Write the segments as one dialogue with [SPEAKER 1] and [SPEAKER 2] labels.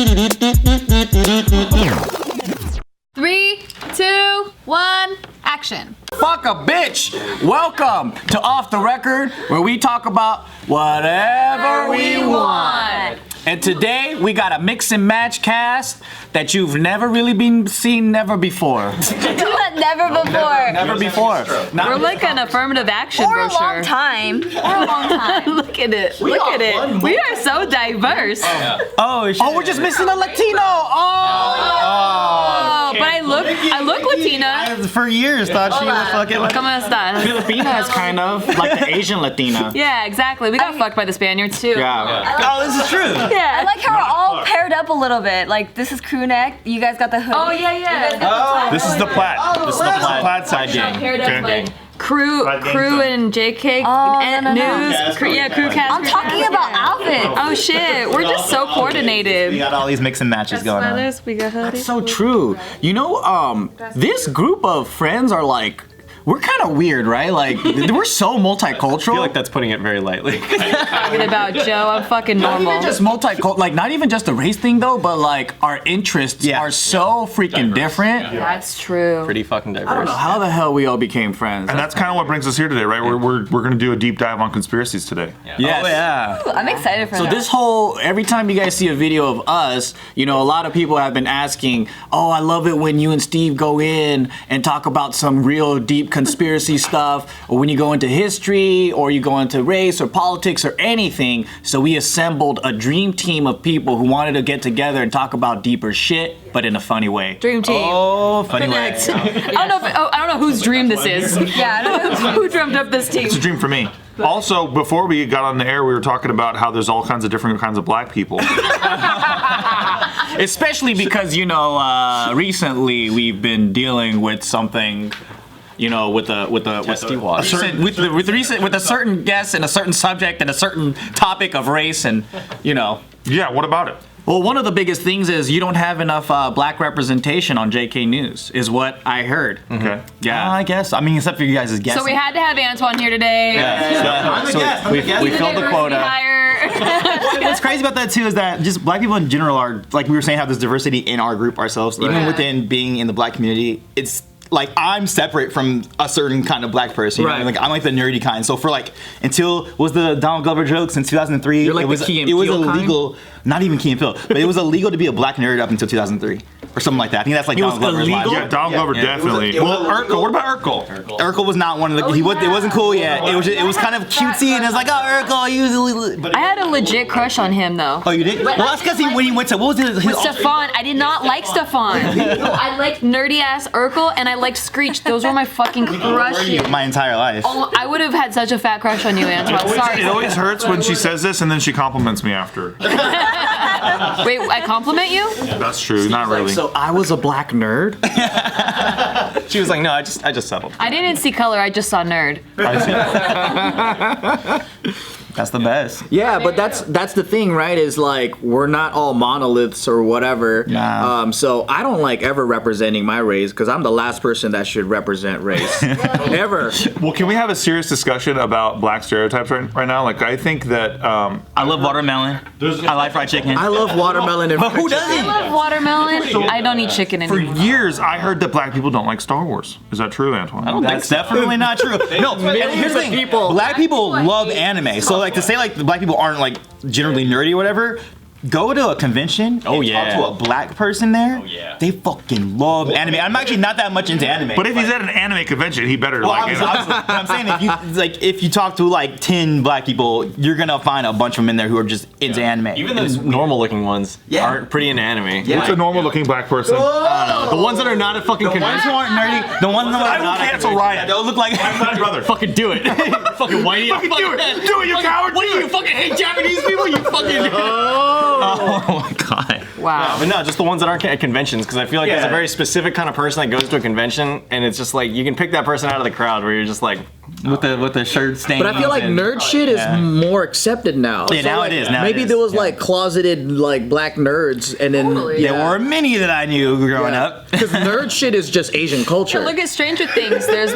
[SPEAKER 1] 3, 2, 1, action.
[SPEAKER 2] Fuck a bitch! Welcome to Off the Record, where we talk about whatever we want. And today we got a mix and match cast that you've never really been seen never before.
[SPEAKER 3] Never before.
[SPEAKER 1] We're like an affirmative action
[SPEAKER 3] For a
[SPEAKER 1] brochure.
[SPEAKER 3] long time.
[SPEAKER 1] Look at it. Look at it. We are so diverse.
[SPEAKER 2] Oh, we're just missing a Latino.
[SPEAKER 1] Oh, but I look Latina.
[SPEAKER 4] I for years thought she was fucking like
[SPEAKER 1] Come on, stop.
[SPEAKER 4] Filipinas, kind of like the Asian Latina.
[SPEAKER 1] Yeah, exactly. We got fucked by the Spaniards too.
[SPEAKER 4] Yeah. Oh, this is true.
[SPEAKER 1] Yeah.
[SPEAKER 3] I like how we're all paired up a little bit. Like, this is crew neck. You guys got the hoodie.
[SPEAKER 1] Oh yeah, yeah.
[SPEAKER 5] This is the plaid. This is the plaid side gang.
[SPEAKER 1] Paired up like crew and JK and
[SPEAKER 3] no.
[SPEAKER 1] news. Crew cast.
[SPEAKER 3] I'm talking about outfits.
[SPEAKER 1] Oh shit, we're just so coordinated.
[SPEAKER 4] We got all these mix and matches going on.
[SPEAKER 1] Sweaters, we got hoodies.
[SPEAKER 2] So true. You know, this group of friends are like, we're kind of weird, right? Like, we're so multicultural.
[SPEAKER 6] I feel like that's putting it very lightly.
[SPEAKER 1] Talking about Joe, I'm fucking normal.
[SPEAKER 2] Not even just multicultural, like not even just the race thing though, but like our interests are so freaking different.
[SPEAKER 1] That's true.
[SPEAKER 6] Pretty fucking diverse.
[SPEAKER 2] I don't know how the hell we all became friends.
[SPEAKER 5] And that's kind of what brings us here today, right? We're going to do a deep dive on conspiracies today.
[SPEAKER 2] Yes.
[SPEAKER 4] Oh yeah.
[SPEAKER 3] I'm excited for
[SPEAKER 2] So
[SPEAKER 3] that.
[SPEAKER 2] this whole, every time you guys see a video of us, you know, a lot of people have been asking, oh, I love it when you and Steve go in and talk about some real deep conspiracy stuff, or when you go into history, or you go into race or politics or anything. So we assembled a dream team of people who wanted to get together and talk about deeper shit, but in a funny way.
[SPEAKER 1] Dream team.
[SPEAKER 4] Oh, funny way.
[SPEAKER 1] Connect. I don't know whose dream this is.
[SPEAKER 3] Yeah, I don't know.
[SPEAKER 1] Who dreamt up this team?
[SPEAKER 5] It's a dream for me. Also, before we got on the air, we were talking about how there's all kinds of different kinds of black people.
[SPEAKER 2] Especially because, you know, recently we've been dealing with something, you know, with a certain guest and a certain subject and a certain topic of race, and you know.
[SPEAKER 5] Yeah, what about it?
[SPEAKER 2] Well, one of the biggest things is you don't have enough black representation on JK News, is what I heard.
[SPEAKER 5] Okay.
[SPEAKER 2] Yeah.
[SPEAKER 4] I guess. I mean, except for you guys' guessing.
[SPEAKER 1] So we had to have Antoine here today.
[SPEAKER 2] We filled the quota.
[SPEAKER 4] What's crazy about that too is that just black people in general are, like we were saying, have this diversity in our group ourselves. Even
[SPEAKER 1] Yeah.
[SPEAKER 4] within being in the black community, it's like I'm separate from a certain kind of black person. You know?
[SPEAKER 2] Right.
[SPEAKER 4] Like I'm like the nerdy kind. So for like until was the Donald Glover jokes in 2003,
[SPEAKER 2] You're like
[SPEAKER 4] it was
[SPEAKER 2] the Key and
[SPEAKER 4] it was
[SPEAKER 2] Peele
[SPEAKER 4] illegal. Not even Key and Peele, but it was illegal to be a black nerd up until 2003 or something like that. I think that's like
[SPEAKER 2] It was
[SPEAKER 4] Donald Glover's line.
[SPEAKER 2] illegal?
[SPEAKER 5] Yeah, Donald Glover definitely.
[SPEAKER 4] it was
[SPEAKER 5] Well, Urkel. What about Urkel?
[SPEAKER 4] Urkel was not one of the. It wasn't cool yet. It was kind of cutesy, and it's like, oh, Urkel, he was. But
[SPEAKER 1] I had a legit crush on him though.
[SPEAKER 4] oh, you did? Well, that's because when he went to what was his
[SPEAKER 1] Stefan, I did not like Stefan. I liked nerdy ass Urkel and I liked Screech. Those were my fucking crushes.
[SPEAKER 4] my entire life.
[SPEAKER 1] Oh, I would have had such a fat crush on you, Antoine. Sorry.
[SPEAKER 5] It always hurts when she says this and then she compliments me after.
[SPEAKER 1] Wait, I compliment you?
[SPEAKER 5] That's true. Not really.
[SPEAKER 2] So I was a black nerd?
[SPEAKER 6] She was like, no, I just settled.
[SPEAKER 1] I didn't see color. I just saw nerd.
[SPEAKER 4] That's the best.
[SPEAKER 2] Yeah, but that's the thing, right? Is like we're not all monoliths or whatever.
[SPEAKER 4] Nah.
[SPEAKER 2] So I don't like ever representing my race because I'm the last person that should represent race ever.
[SPEAKER 5] Well, can we have a serious discussion about black stereotypes right now? Like, I think that
[SPEAKER 4] I love watermelon. I like fried chicken.
[SPEAKER 2] I love watermelon and
[SPEAKER 4] But who
[SPEAKER 2] fried
[SPEAKER 1] I
[SPEAKER 4] doesn't?
[SPEAKER 1] love watermelon. I don't eat chicken
[SPEAKER 5] for
[SPEAKER 1] anymore.
[SPEAKER 5] years I heard that black people don't like Star Wars. Is that true, Antoine?
[SPEAKER 4] That's definitely not true. No, and here's the thing. Black people love anime. So like to say like the black people aren't like generally nerdy or whatever, go to a convention and talk to a black person there. They fucking love anime. I'm actually not that much into anime.
[SPEAKER 5] But if he's at an anime convention, he better
[SPEAKER 4] well,
[SPEAKER 5] like
[SPEAKER 4] obviously,
[SPEAKER 5] it.
[SPEAKER 4] but I'm saying if you talk to like 10 black people, you're gonna find a bunch of them in there who are just into anime.
[SPEAKER 6] Even those normal looking ones aren't pretty into anime.
[SPEAKER 5] What's a normal looking black person?
[SPEAKER 6] The ones that are not at fucking
[SPEAKER 4] the ones who aren't nerdy, the ones that
[SPEAKER 5] I
[SPEAKER 4] are
[SPEAKER 5] will
[SPEAKER 4] not
[SPEAKER 5] cancel Ryan.
[SPEAKER 4] they'll look like
[SPEAKER 5] My brother.
[SPEAKER 6] Fucking do it. Fucking whitey.
[SPEAKER 5] Fucking do it. Do it, you coward.
[SPEAKER 6] What do you fucking hate Japanese people? You fucking.
[SPEAKER 4] oh my god.
[SPEAKER 1] Wow.
[SPEAKER 6] But no, just the ones that aren't at conventions, because I feel like there's a very specific kind of person that goes to a convention, and it's just like you can pick that person out of the crowd where you're just like
[SPEAKER 4] With the shirt stains.
[SPEAKER 2] But I feel like nerd shit is more accepted now.
[SPEAKER 4] Yeah, now it is. Now
[SPEAKER 2] maybe
[SPEAKER 4] it is.
[SPEAKER 2] there was like closeted like black nerds, and then
[SPEAKER 4] There were many that I knew growing up.
[SPEAKER 2] Because nerd shit is just Asian culture.
[SPEAKER 1] Look at Stranger Things. There's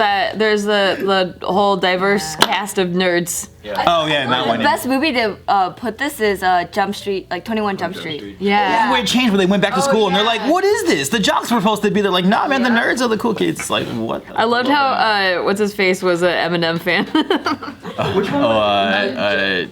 [SPEAKER 1] the whole diverse cast of nerds.
[SPEAKER 4] Oh yeah, that one.
[SPEAKER 3] The best movie to put this is Jump Street, like 21 Jump Street.
[SPEAKER 1] Yeah.
[SPEAKER 4] Where it changed when they went back to school and they're like, "What is this?" The jocks were supposed to be there, like, "Nah, man, the nerds are the cool kids." It's like, what?
[SPEAKER 1] I loved how what's his face was an Eminem fan.
[SPEAKER 4] Which one?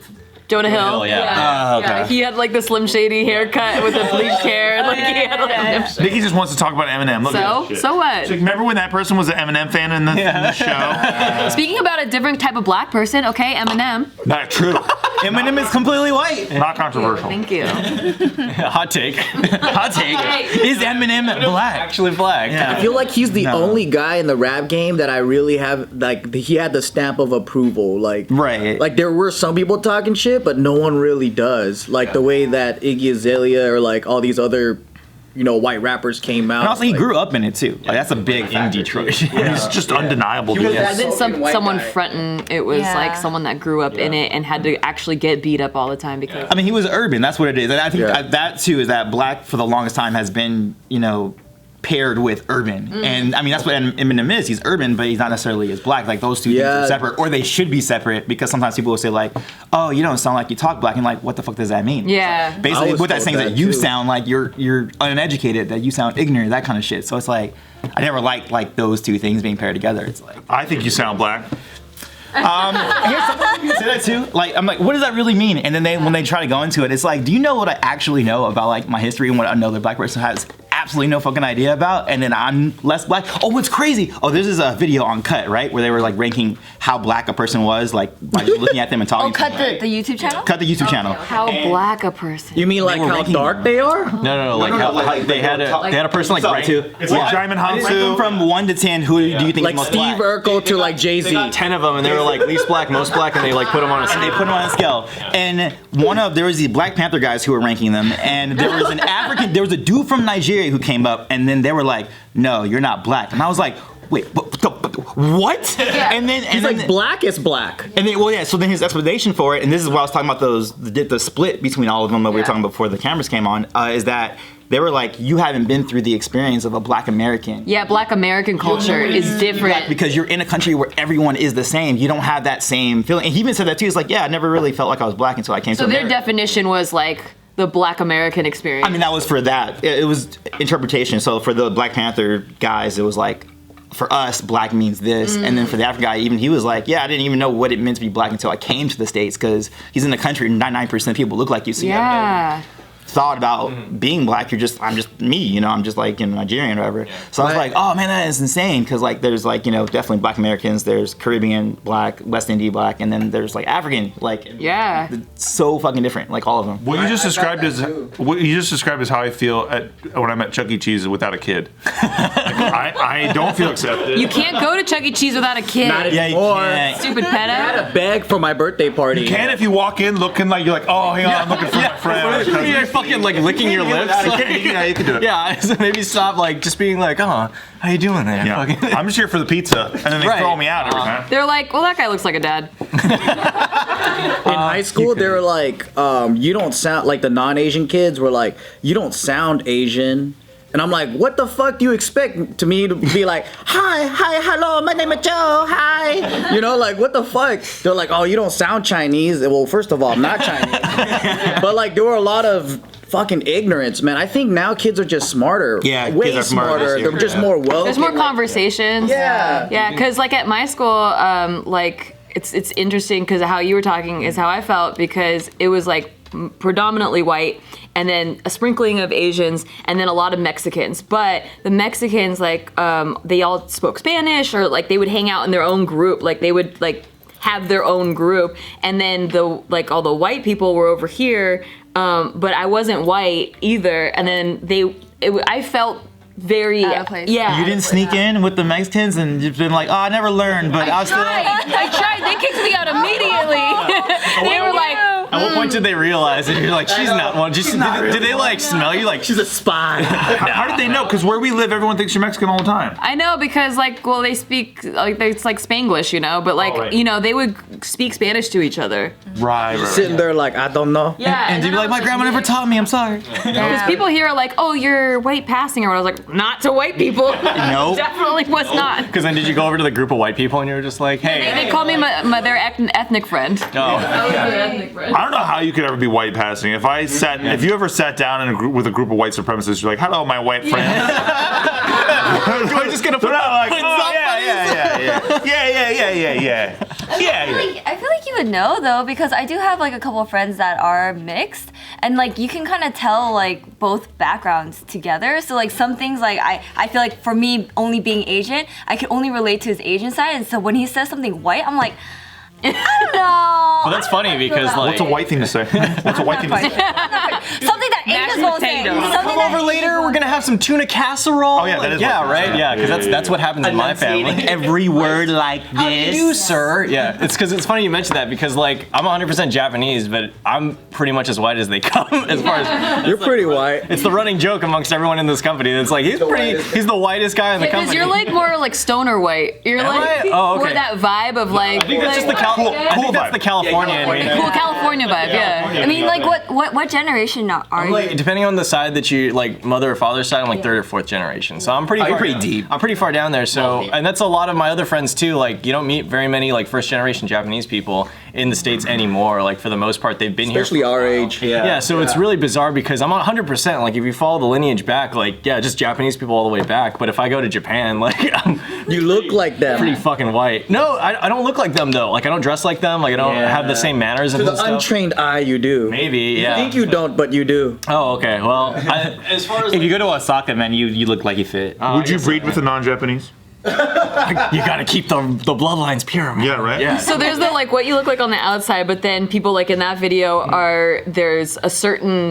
[SPEAKER 1] Jonah Hill.
[SPEAKER 4] Hill, yeah. Okay.
[SPEAKER 1] Yeah, he had like the Slim Shady haircut with the bleached hair. Like he had like
[SPEAKER 5] Nikki just wants to talk about Eminem. Look at this shit.
[SPEAKER 1] So what?
[SPEAKER 5] So remember when that person was an Eminem fan in the show?
[SPEAKER 1] Speaking about a different type of black person, okay, Eminem.
[SPEAKER 5] Not true.
[SPEAKER 4] Eminem is completely white.
[SPEAKER 5] Not controversial.
[SPEAKER 1] Thank you.
[SPEAKER 6] Hot take.
[SPEAKER 4] Hot take. Is Eminem black?
[SPEAKER 6] Actually black.
[SPEAKER 4] Yeah.
[SPEAKER 2] I feel like he's the only guy in the rap game that I really have, like, he had the stamp of approval. Like,
[SPEAKER 4] Right.
[SPEAKER 2] Like, there were some people talking shit, but no one really does. Like, the way that Iggy Azalea or, like, all these other, you know, white rappers came out.
[SPEAKER 4] And also, he
[SPEAKER 2] like,
[SPEAKER 4] grew up in it too. Like, that's a big
[SPEAKER 6] In Detroit.
[SPEAKER 5] He's just undeniable. dude.
[SPEAKER 1] It wasn't someone
[SPEAKER 2] guy.
[SPEAKER 1] fronting. It was
[SPEAKER 3] Yeah.
[SPEAKER 1] like someone that grew up in it and had to actually get beat up all the time because.
[SPEAKER 4] I mean, he was urban. That's what it is. And I think
[SPEAKER 2] Yeah.
[SPEAKER 4] that too is that black for the longest time has been, you know, paired with urban. And I mean, that's what Eminem is. He's urban, but he's not necessarily as black. Like those two things
[SPEAKER 2] Yeah.
[SPEAKER 4] are separate, or they should be separate because sometimes people will say like, "Oh, you don't sound like you talk black," and like, what the fuck does that mean?
[SPEAKER 1] Yeah.
[SPEAKER 2] I
[SPEAKER 4] Basically,
[SPEAKER 2] was
[SPEAKER 4] what that's
[SPEAKER 2] told
[SPEAKER 4] saying is that
[SPEAKER 2] that
[SPEAKER 4] you
[SPEAKER 2] too.
[SPEAKER 4] sound like you're uneducated, that you sound ignorant, that kind of shit. So it's like, I never liked like those two things being paired together. It's like.
[SPEAKER 5] I think you sound black.
[SPEAKER 4] Here's something you say that too. Like I'm like, what does that really mean? And then when they try to go into it, it's like, do you know what I actually know about like my history and what another black person has absolutely no fucking idea about? And then I'm less black. Oh, what's crazy? Oh, this is a video on Cut, right, where they were like ranking how black a person was, like by just looking at them and talking.
[SPEAKER 3] Oh, cut the YouTube channel?
[SPEAKER 4] Cut the YouTube channel.
[SPEAKER 1] How black a person.
[SPEAKER 2] You mean like
[SPEAKER 4] were
[SPEAKER 2] how
[SPEAKER 4] ranking
[SPEAKER 2] dark
[SPEAKER 4] them.
[SPEAKER 2] they are?
[SPEAKER 6] No, like how they had a person like rank.
[SPEAKER 5] It's like Jaimin
[SPEAKER 4] Rank them
[SPEAKER 5] Hansu.
[SPEAKER 4] from 1 to 10. Who do you think
[SPEAKER 2] Like
[SPEAKER 4] is most
[SPEAKER 2] Steve
[SPEAKER 4] black?
[SPEAKER 2] Urkel to like Jay-Z.
[SPEAKER 6] They got 10 of them, and they were like least black, most black, and they like put them on a
[SPEAKER 4] They
[SPEAKER 6] scale.
[SPEAKER 4] put them on a scale, and there was these Black Panther guys who were ranking them, and there was there was a dude from Nigeria who came up, and then they were like, "No, you're not black," and I was like, "Wait, what?" And then
[SPEAKER 2] He's like, black is black.
[SPEAKER 4] and then, well, yeah. So then his explanation for it, and this is what I was talking about the split between all of them that we were talking about before the cameras came on, is that they were like, you haven't been through the experience of a Black American.
[SPEAKER 1] Yeah, black American culture is different.
[SPEAKER 4] Because you're in a country where everyone is the same. You don't have that same feeling. And he even said that too. He's like, yeah, I never really felt like I was black until I came
[SPEAKER 1] So
[SPEAKER 4] to
[SPEAKER 1] their
[SPEAKER 4] America.
[SPEAKER 1] definition was like the black American experience.
[SPEAKER 4] I mean, that was for that. It was interpretation. So for the Black Panther guys, it was like, for us, black means this. And then for the African guy, even he was like, yeah, I didn't even know what it meant to be black until I came to the States, because he's in the country, 99% of people look like you. So you have no thought about being black. I'm just me, you know, I'm just like, you know, Nigerian or whatever. So I was like, oh man, that is insane, because like there's like, you know, definitely Black Americans, there's Caribbean black, West Indian black, and then there's like African, like it's so fucking different, like all of them.
[SPEAKER 5] What you just described as how I feel when I'm at Chuck E. Cheese without a kid. Like, I don't feel accepted.
[SPEAKER 1] You can't go to Chuck E. Cheese without a kid.
[SPEAKER 2] Not
[SPEAKER 4] Yeah, you
[SPEAKER 2] anymore.
[SPEAKER 4] can't.
[SPEAKER 1] Stupid
[SPEAKER 2] I had
[SPEAKER 1] pedo.
[SPEAKER 2] a bag for my birthday party.
[SPEAKER 5] You can if you walk in looking like you're like, oh, hang on, I'm looking for my friend.
[SPEAKER 6] You're fucking like licking your lips.
[SPEAKER 5] Yeah, you can do it.
[SPEAKER 6] Yeah, so maybe stop like just being like, oh, how you doing there?
[SPEAKER 5] Yeah.
[SPEAKER 6] Fucking-
[SPEAKER 5] I'm just here for the pizza, and then they
[SPEAKER 6] Right.
[SPEAKER 5] throw me out every time.
[SPEAKER 1] They're like, well, that guy looks like a dad.
[SPEAKER 2] In high school, they were like, you don't sound like the non-Asian kids were like, you don't sound Asian. And I'm like, what the fuck do you expect to me to be like, hi, hello, my name is Joe, hi. You know, like, what the fuck? They're like, oh, you don't sound Chinese. Well, first of all, I'm not Chinese. But like, there were a lot of fucking ignorance, man. I think now kids are just smarter.
[SPEAKER 4] Yeah,
[SPEAKER 2] way
[SPEAKER 4] kids are smarter this year.
[SPEAKER 2] They're just more woke.
[SPEAKER 1] There's more
[SPEAKER 2] and, like,
[SPEAKER 1] conversations.
[SPEAKER 2] Yeah.
[SPEAKER 1] Yeah, because like at my school, like it's interesting because how you were talking is how I felt, because it was like predominantly white and then a sprinkling of Asians and then a lot of Mexicans. But the Mexicans, like they all spoke Spanish, or like they would hang out in their own group. Like they would like have their own group, and then all the white people were over here. But I wasn't white either, and then I felt very
[SPEAKER 3] Out of place.
[SPEAKER 1] Yeah.
[SPEAKER 4] You didn't sneak in with the Mexicans and you've been like, oh, I never learned, but I was still.
[SPEAKER 1] I tried. They kicked me out immediately. They were like,
[SPEAKER 6] At what point did they realize that you're like, she's not one? Did they like smell you like she's a spy?
[SPEAKER 5] How did they know? Because where we live, everyone thinks you're Mexican all the time.
[SPEAKER 1] I know because like, well, they speak like it's like Spanglish, you know, but like you know they would speak Spanish to each other.
[SPEAKER 5] Right.
[SPEAKER 7] Sitting there like, I don't know.
[SPEAKER 1] Yeah,
[SPEAKER 4] And they'd be like, my grandma never taught me. I'm sorry.
[SPEAKER 1] because people here are like, oh, you're white passing, or I was like, not to white people.
[SPEAKER 6] Nope.
[SPEAKER 1] Definitely was not.
[SPEAKER 6] Because then did you go over to the group of white people and you were just like, hey.
[SPEAKER 1] They call me their ethnic friend.
[SPEAKER 6] Oh.
[SPEAKER 5] I don't know how you could ever be white passing. If you ever sat down with a group of white supremacists, you're like, hello, my white friend.
[SPEAKER 6] We're just gonna put
[SPEAKER 5] out like,
[SPEAKER 3] I feel like you would know though, because I do have like a couple of friends that are mixed, and like you can kind of tell like both backgrounds together. So like some things like I feel like for me only being Asian, I can only relate to his Asian side, and so when he says something white, I'm like, I don't know.
[SPEAKER 6] Well, that's funny because like.
[SPEAKER 5] What's a white thing to say? What's a white thing to say?
[SPEAKER 3] Something that Asians won't say.
[SPEAKER 1] potatoes.
[SPEAKER 3] Something
[SPEAKER 6] Come over later. We're gonna have some tuna casserole.
[SPEAKER 5] Oh, yeah, that is
[SPEAKER 6] yeah,
[SPEAKER 5] what-
[SPEAKER 6] right. Yeah, because that's what happens in my family.
[SPEAKER 4] Every word like this.
[SPEAKER 6] How do you do, sir? Yeah, it's because it's funny you mentioned that because like I'm 100% Japanese, but I'm pretty much as white as they come as far as.
[SPEAKER 7] You're pretty white.
[SPEAKER 6] It's the running joke amongst everyone in this company. It's like he's the whitest guy in the
[SPEAKER 1] Because
[SPEAKER 6] company.
[SPEAKER 1] you're like more like stoner white. You're like
[SPEAKER 6] I? Oh, okay.
[SPEAKER 1] more that vibe of like.
[SPEAKER 6] I think that's just the
[SPEAKER 5] vibe.
[SPEAKER 6] the California in me.
[SPEAKER 1] Cool California vibe, yeah.
[SPEAKER 3] I mean, like what generation are you?
[SPEAKER 6] Like, depending on the side that you like, mother or father's side, I'm like third or fourth generation. So I'm pretty.
[SPEAKER 4] you're
[SPEAKER 6] far
[SPEAKER 4] pretty
[SPEAKER 6] down.
[SPEAKER 4] deep.
[SPEAKER 6] I'm pretty far down there. So, and that's a lot of my other friends too. Like, you don't meet very many like first generation Japanese people in the States anymore. Like for the most part, they've been
[SPEAKER 7] Especially
[SPEAKER 6] here.
[SPEAKER 7] our age.
[SPEAKER 6] Yeah, so it's really bizarre because I'm 100%. Like if you follow the lineage back, like yeah, just Japanese people all the way back. But if I go to Japan, like I'm
[SPEAKER 7] You look like them.
[SPEAKER 6] pretty fucking white. No, I don't look like them though. Like I don't dress like them. Like I don't have the same manners
[SPEAKER 7] To
[SPEAKER 6] and
[SPEAKER 7] the
[SPEAKER 6] stuff.
[SPEAKER 7] untrained eye, you do.
[SPEAKER 6] Maybe,
[SPEAKER 7] You
[SPEAKER 6] yeah.
[SPEAKER 7] think you don't, but you do.
[SPEAKER 6] Oh, okay. Well, as far as
[SPEAKER 4] If you go to Osaka, man, you look like you fit.
[SPEAKER 5] Would you breed with a non-Japanese?
[SPEAKER 6] you gotta keep the bloodlines pure, man.
[SPEAKER 5] Yeah, right?
[SPEAKER 6] Yeah.
[SPEAKER 1] So there's the like what you look like on the outside, but then people like in that video there's a certain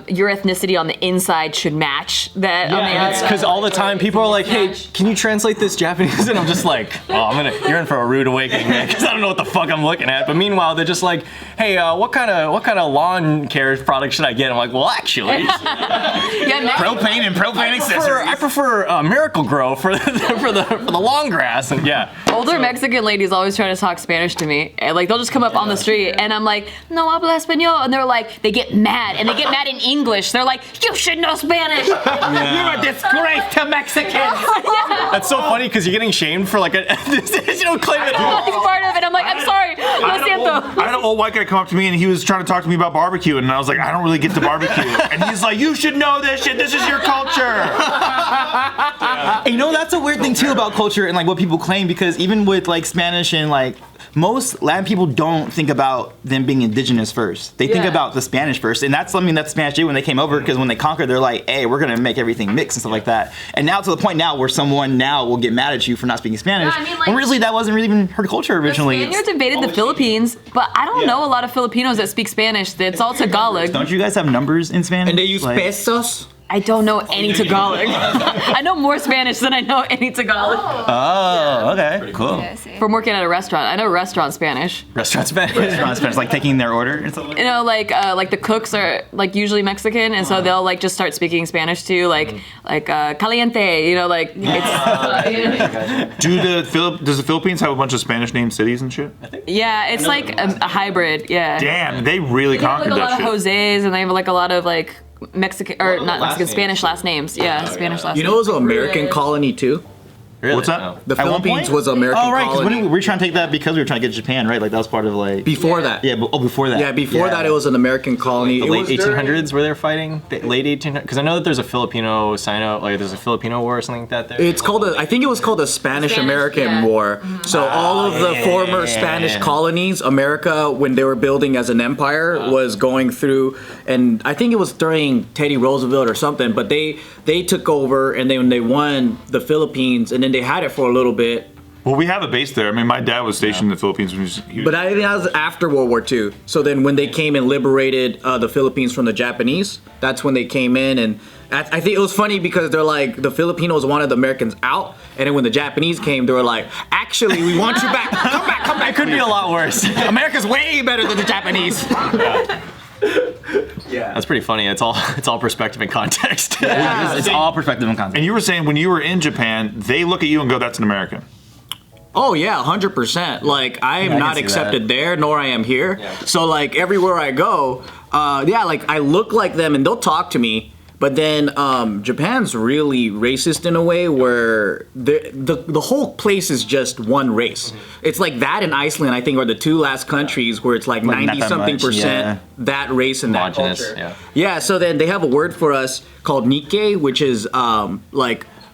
[SPEAKER 1] your ethnicity on the inside should match that on the outside.
[SPEAKER 6] Because all the time people are like, "Hey, can you translate this Japanese?" And I'm just like, "Oh, you're in for a rude awakening, man." Because I don't know what the fuck I'm looking at. But meanwhile, they're just like, "Hey, what kind of lawn care product should I get?" I'm like, "Well, actually,
[SPEAKER 1] Yeah,
[SPEAKER 4] Propane and propane accessories.
[SPEAKER 6] I prefer Miracle Grow for the long grass." And yeah.
[SPEAKER 1] older Mexican ladies always try to talk Spanish to me. And, like they'll just come up on the street and I'm like, no habla español, and they're like, they get mad and they get mad in English. They're like, you should know Spanish. You're a disgrace to Mexicans.
[SPEAKER 6] That's so funny because you're getting shamed for like a you don't claim it.
[SPEAKER 1] That's part of it. I'm like, I'm sorry. Lo
[SPEAKER 5] I
[SPEAKER 1] siento.
[SPEAKER 5] had an old white guy come up to me and he was trying to talk to me about barbecue, and I was like, I don't really get to barbecue. And he's like, you should know this shit. This is your culture.
[SPEAKER 4] And you know, that's a weird thing too about culture and like what people claim, because even with like Spanish and like most Latin people don't think about them being indigenous first. They think
[SPEAKER 1] Yeah.
[SPEAKER 4] about the Spanish first, and that's something that Spanish did when they came over, because when they conquered, they're like, hey, we're gonna make everything mix and stuff like that. And now to the point now where someone now will get mad at you for not speaking Spanish,
[SPEAKER 1] Yeah, I mean, like-
[SPEAKER 4] when really that wasn't really even her culture originally.
[SPEAKER 1] The Spaniards invaded the Philippines, but I don't know a lot of Filipinos that speak Spanish. It's all Tagalog.
[SPEAKER 4] Don't you guys have numbers in Spanish?
[SPEAKER 7] And they use
[SPEAKER 4] Like-
[SPEAKER 7] pesos.
[SPEAKER 1] I don't know any Tagalog. I know more Spanish than I know any Tagalog.
[SPEAKER 4] Oh, okay, cool.
[SPEAKER 3] Yeah, I see.
[SPEAKER 1] From working at a restaurant, I know restaurant Spanish.
[SPEAKER 6] Restaurant Spanish.
[SPEAKER 4] Restaurant Spanish, like taking their order and stuff like that.
[SPEAKER 1] You know, like the cooks are like usually Mexican, and so they'll like just start speaking Spanish too, like caliente. You know, like it's
[SPEAKER 5] Does the Philippines have a bunch of Spanish named cities and shit?
[SPEAKER 1] yeah, it's like a hybrid. Yeah.
[SPEAKER 5] Damn, they really
[SPEAKER 1] They have like
[SPEAKER 5] conquered
[SPEAKER 1] a lot
[SPEAKER 5] that
[SPEAKER 1] of
[SPEAKER 5] shit.
[SPEAKER 1] Jose's, and they have like a lot of like Mexican or not Mexican, Spanish last names. Yeah, Spanish last
[SPEAKER 7] You
[SPEAKER 1] names.
[SPEAKER 7] know it was an American colony too?
[SPEAKER 6] Really?
[SPEAKER 5] What's that?
[SPEAKER 6] No.
[SPEAKER 7] The
[SPEAKER 4] At one
[SPEAKER 7] Philippines
[SPEAKER 4] point?
[SPEAKER 7] was an American
[SPEAKER 4] Oh, right, because
[SPEAKER 7] colony.
[SPEAKER 4] we were trying to take that because we were trying to get to Japan, right? Like that was part of like.
[SPEAKER 7] Before that.
[SPEAKER 4] Yeah, before that.
[SPEAKER 7] Yeah, before that it was an American colony.
[SPEAKER 6] The
[SPEAKER 7] It
[SPEAKER 6] late
[SPEAKER 7] was during-
[SPEAKER 6] 1800s where they're fighting? The late 1800s? Because I know that there's a Filipino there's a Filipino war or something like that there.
[SPEAKER 7] It's called I think it was called the Spanish-American
[SPEAKER 1] yeah.
[SPEAKER 7] War. So all of the former Spanish colonies, America, when they were building as an empire, was going through, and I think it was during Teddy Roosevelt or something, but they took over, and then they won the Philippines, and then they had it for a little bit,
[SPEAKER 5] Well, we have a base there. I mean, my dad was stationed in the Philippines when he was
[SPEAKER 7] But I think that was after World War II. So then when they came and liberated the Philippines from the Japanese, that's when they came in. And I think it was funny because they're like, the Filipinos wanted the Americans out. And then when the Japanese came, they were like, actually, we want you back. Come back, come back.
[SPEAKER 6] It could be a lot worse.
[SPEAKER 7] America's way better than the Japanese. Yeah.
[SPEAKER 6] That's pretty funny. It's all perspective and context.
[SPEAKER 4] It's all perspective and context.
[SPEAKER 5] And you were saying when you were in Japan, they look at you and go, "That's an American."
[SPEAKER 7] Oh yeah, 100%. Like I am not accepted there, nor I am here. Yeah. So like everywhere I go, like I look like them and they'll talk to me. But then Japan's really racist in a way where the whole place is just one race. It's like that and Iceland, I think, are the two last countries where it's like 90-something% that race and that culture. Yeah, so then they have a word for us called Nikkei, which is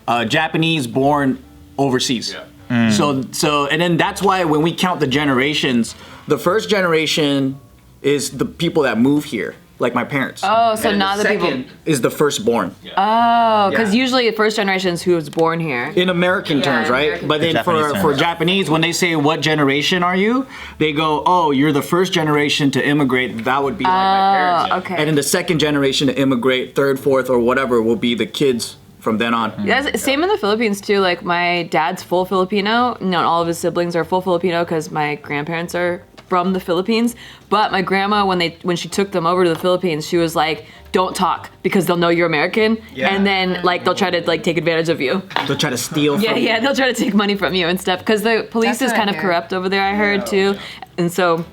[SPEAKER 7] Japanese born overseas. Yeah. So and then that's why when we count the generations, the first generation is the people that move here. Like my parents.
[SPEAKER 1] Oh, so
[SPEAKER 7] and
[SPEAKER 1] not the people.
[SPEAKER 7] Is the firstborn.
[SPEAKER 1] Oh, because usually the first generation is who was born here.
[SPEAKER 7] In American terms, right?
[SPEAKER 1] American
[SPEAKER 7] but then for Japanese, when they say what generation are you, they go, oh, you're the first generation to immigrate. That would be like my parents.
[SPEAKER 1] Okay.
[SPEAKER 7] And then the second generation to immigrate, third, fourth, or whatever will be the kids from then on.
[SPEAKER 1] Yeah, same in the Philippines too. Like my dad's full Filipino. Not all of his siblings are full Filipino because my grandparents are from the Philippines, but my grandma, when she took them over to the Philippines, she was like, "Don't talk because they'll know you're American, and then like they'll try to like take advantage of you.
[SPEAKER 7] They'll try to steal.
[SPEAKER 1] Yeah, they'll try to take money from you and stuff because the police is kind of corrupt over there. I heard too, and so."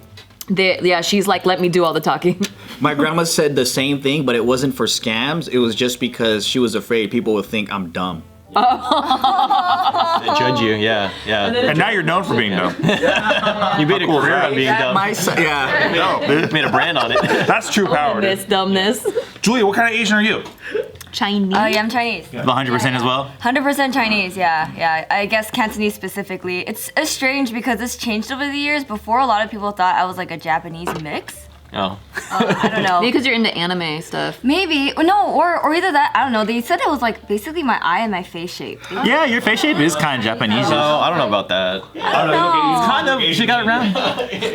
[SPEAKER 1] She's like, let me do all the talking.
[SPEAKER 7] My grandma said the same thing, but it wasn't for scams. It was just because she was afraid people would think I'm dumb.
[SPEAKER 6] They judge you, yeah.
[SPEAKER 5] And now you're known for being dumb.
[SPEAKER 6] You made a career on being dumb. Made a brand on it.
[SPEAKER 5] That's true power.
[SPEAKER 1] This dumbness.
[SPEAKER 5] Julia, what kind of Asian are you?
[SPEAKER 3] Oh
[SPEAKER 1] Chinese.
[SPEAKER 3] yeah, I'm Chinese.
[SPEAKER 4] 100% as well?
[SPEAKER 3] 100% Chinese, yeah. I guess Cantonese specifically. It's strange because it's changed over the years. Before, a lot of people thought I was like a Japanese mix.
[SPEAKER 6] Oh.
[SPEAKER 3] I don't know.
[SPEAKER 1] Maybe because you're into anime stuff.
[SPEAKER 3] Maybe. No, or either that, I don't know. They said it was like basically my eye and my face shape.
[SPEAKER 4] Yeah, your face shape is kind of Japanese.
[SPEAKER 6] So I don't know about that.
[SPEAKER 3] I don't know.
[SPEAKER 4] It's kind of, she got it wrong.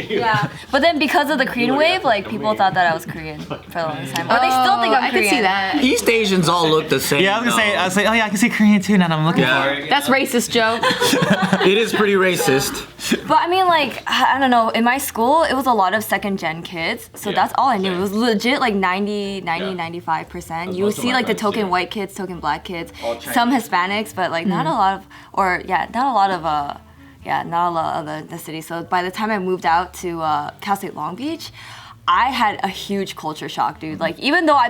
[SPEAKER 3] Yeah. But then because of the Korean wave, like people thought that I was Korean for the longest time. Or they still think I'm
[SPEAKER 1] I
[SPEAKER 3] Korean.
[SPEAKER 1] could see that.
[SPEAKER 7] East Asians all look the same.
[SPEAKER 4] Yeah, I was gonna say, oh yeah, I can see Korean too now that I'm looking for it.
[SPEAKER 1] That's racist, Joe.
[SPEAKER 7] It is pretty racist.
[SPEAKER 3] But I mean, like, I don't know. In my school, it was a lot of second-gen kids. So that's all I knew. It was legit like 95%. You would see like the token white kids, token black kids, some Hispanics, but like not a lot of the city. So by the time I moved out to Cal State Long Beach, I had a huge culture shock, dude. Like, even though I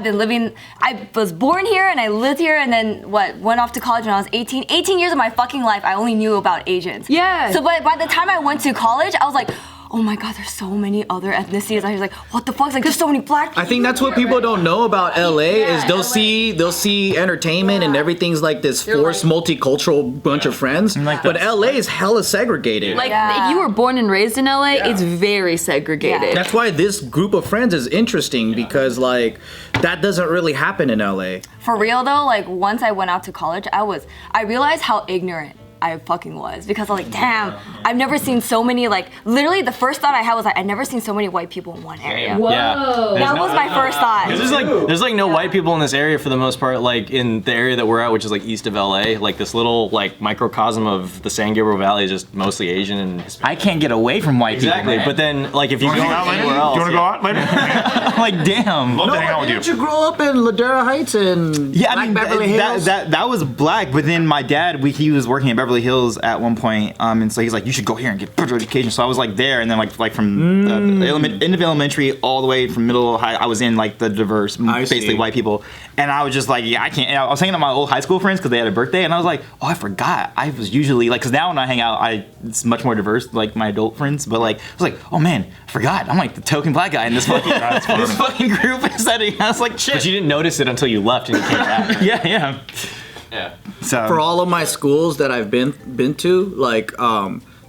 [SPEAKER 3] was born here and I lived here and then went off to college when I was 18. 18 years of my fucking life, I only knew about Asians.
[SPEAKER 1] Yeah.
[SPEAKER 3] So by the time I went to college, I was like, oh my God, there's so many other ethnicities. I was like, what the fuck? It's like, there's so many black people.
[SPEAKER 7] I think that's what people don't know about LA is they'll see entertainment and everything's like this forced multicultural bunch of friends. But LA is hella segregated.
[SPEAKER 1] Like if you were born and raised in LA, it's very segregated.
[SPEAKER 7] That's why this group of friends is interesting because like that doesn't really happen in LA.
[SPEAKER 3] For real though, like once I went out to college, I realized how ignorant I fucking was because I was like, damn, I've never seen so many, like, literally the first thought I had was like, I've never seen so many white people in one area.
[SPEAKER 1] Whoa.
[SPEAKER 6] Yeah.
[SPEAKER 3] That was my first thought.
[SPEAKER 6] There's like no white people in this area for the most part, like in the area that we're at, which is like east of LA, like this little like microcosm of the San Gabriel Valley is just mostly Asian and Hispanic.
[SPEAKER 4] I can't get away from white people.
[SPEAKER 6] Exactly, but then like if you go anywhere else,
[SPEAKER 5] Do you want to go out later?
[SPEAKER 4] like, damn.
[SPEAKER 5] Love to hang out with
[SPEAKER 7] Didn't
[SPEAKER 5] you.
[SPEAKER 7] you grow up in Ladera Heights and Beverly Hills?
[SPEAKER 4] That was black, but then my dad, he was working in Beverly Hills at one point, and so he's like, you should go here and get better education. So I was like there, and then like from end of elementary all the way from middle high, I was in like the diverse, basically white people, and I was just like, yeah, I can't. And I was hanging out with my old high school friends because they had a birthday, and I was like, oh, I forgot. I was usually like, because now when I hang out, it's much more diverse, like my adult friends, but like I was like, oh man, I forgot. I'm like the token black guy in this fucking group setting. I was like, shit.
[SPEAKER 6] But you didn't notice it until you left and you came back.
[SPEAKER 4] Yeah. So
[SPEAKER 7] for all of my schools that I've been to, like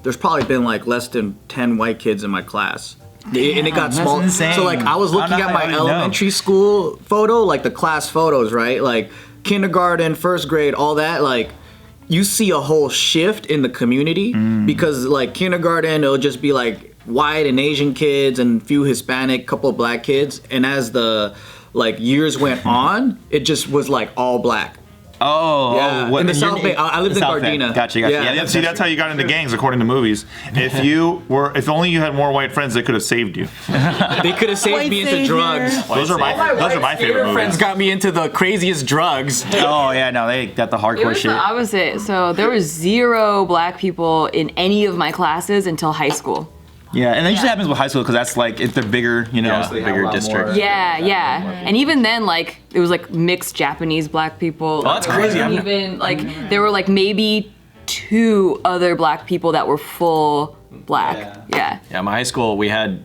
[SPEAKER 7] there's probably been like less than 10 white kids in my class. And it got small.
[SPEAKER 4] Insane.
[SPEAKER 7] So like I was looking at my elementary school photo, like the class photos, right? Like kindergarten, first grade, all that, like you see a whole shift in the community because like kindergarten, it'll just be like white and Asian kids and few Hispanic, couple of black kids. And as the like years went on, it just was like all black.
[SPEAKER 4] Oh,
[SPEAKER 7] in the South Bay. I lived in Gardena.
[SPEAKER 4] Gotcha.
[SPEAKER 5] Yeah, see, that's how you got into gangs, according to movies. If only you had more white friends, they could have saved you.
[SPEAKER 7] They could have saved me into drugs.
[SPEAKER 5] Those are my favorite movies.
[SPEAKER 2] Friends got me into the craziest drugs.
[SPEAKER 4] Oh yeah, no, they got the
[SPEAKER 1] It
[SPEAKER 4] hardcore
[SPEAKER 1] was
[SPEAKER 4] shit.
[SPEAKER 1] the opposite. So there was 0 black people in any of my classes until high school.
[SPEAKER 4] Yeah, and that usually happens with high school because that's like it's the bigger, it's the bigger district.
[SPEAKER 1] Yeah. And even then, like, it was like mixed Japanese black people.
[SPEAKER 6] Oh, that's crazy.
[SPEAKER 1] Even like there were like maybe 2 other black people that were full black. Yeah.
[SPEAKER 6] Yeah, my high school we had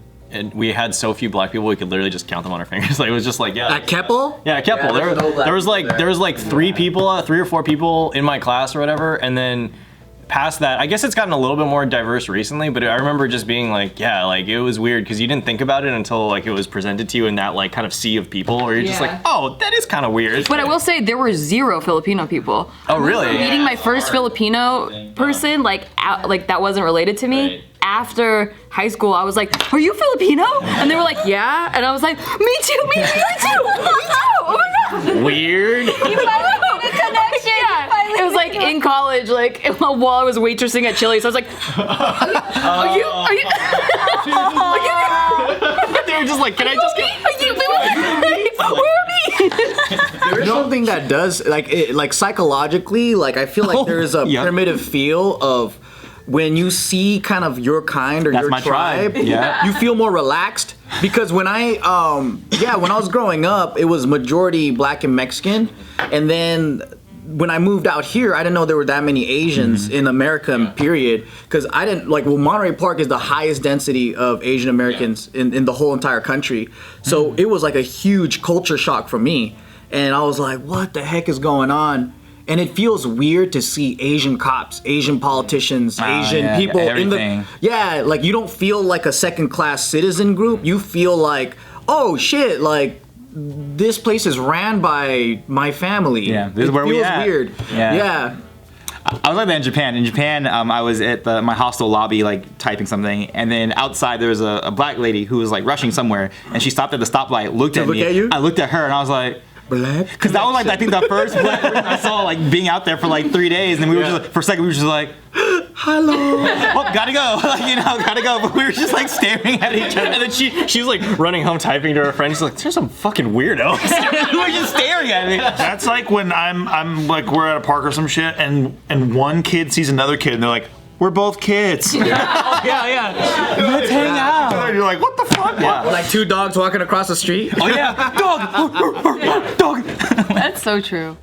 [SPEAKER 6] so few black people we could literally just count them on our fingers. Like it was just like
[SPEAKER 7] At Keppel?
[SPEAKER 6] Yeah, Keppel. There was like 3 or 4 people in my class or whatever, and then past that, I guess it's gotten a little bit more diverse recently, but I remember just being like, like it was weird because you didn't think about it until like it was presented to you in that like kind of sea of people where you're just like, oh, that is kind of weird.
[SPEAKER 1] But I will say there were 0 Filipino people.
[SPEAKER 6] Oh, really?
[SPEAKER 1] Meeting my first Filipino person, like that wasn't related to me.
[SPEAKER 6] Right.
[SPEAKER 1] After high school, I was like, "Are you Filipino?" And they were like, "Yeah." And I was like, "Me too. Oh my god."
[SPEAKER 6] Weird.
[SPEAKER 3] You finally made a connection.
[SPEAKER 1] Yeah. It was like in college, like while I was waitressing at Chili's, I was like, "Are you?"
[SPEAKER 6] They were just like, "Can I just get?"
[SPEAKER 7] There is something that does like psychologically, like I feel like there's a primitive feel of when you see kind of your kind or your tribe, you feel more relaxed because when I was growing up, it was majority black and Mexican, and then when I moved out here, I didn't know there were that many Asians in America, period, because I didn't Monterey Park is the highest density of Asian Americans in the whole entire country, so it was like a huge culture shock for me, and I was like, what the heck is going on? And it feels weird to see Asian cops, Asian politicians, Asian people in the like you don't feel like a second class citizen group. You feel like, oh shit, like this place is ran by my family.
[SPEAKER 4] Yeah, this is where we at.
[SPEAKER 7] It feels weird.
[SPEAKER 4] Yeah. I was like that in Japan. In Japan, I was at my hostel lobby, like typing something, and then outside there was a black lady who was like rushing somewhere, and she stopped at the stoplight, looked at me. I looked at her, and I was like, black? Because that was like I think the first black person I saw like being out there for like 3 days, and we were just for a second we were just like, hello. Well, gotta go, gotta go. But we were just like staring at each other,
[SPEAKER 6] and then she was like running home typing to her friend. She's like, "There's some fucking weirdos."
[SPEAKER 4] We were just staring at me.
[SPEAKER 5] That's like when I'm like we're at a park or some shit, and one kid sees another kid, and they're like, we're both kids.
[SPEAKER 7] Yeah.
[SPEAKER 4] Let's hang out.
[SPEAKER 5] And you're like, what the fuck?
[SPEAKER 7] Yeah. Like 2 dogs walking across the street.
[SPEAKER 4] Oh yeah, dog.
[SPEAKER 1] That's so true.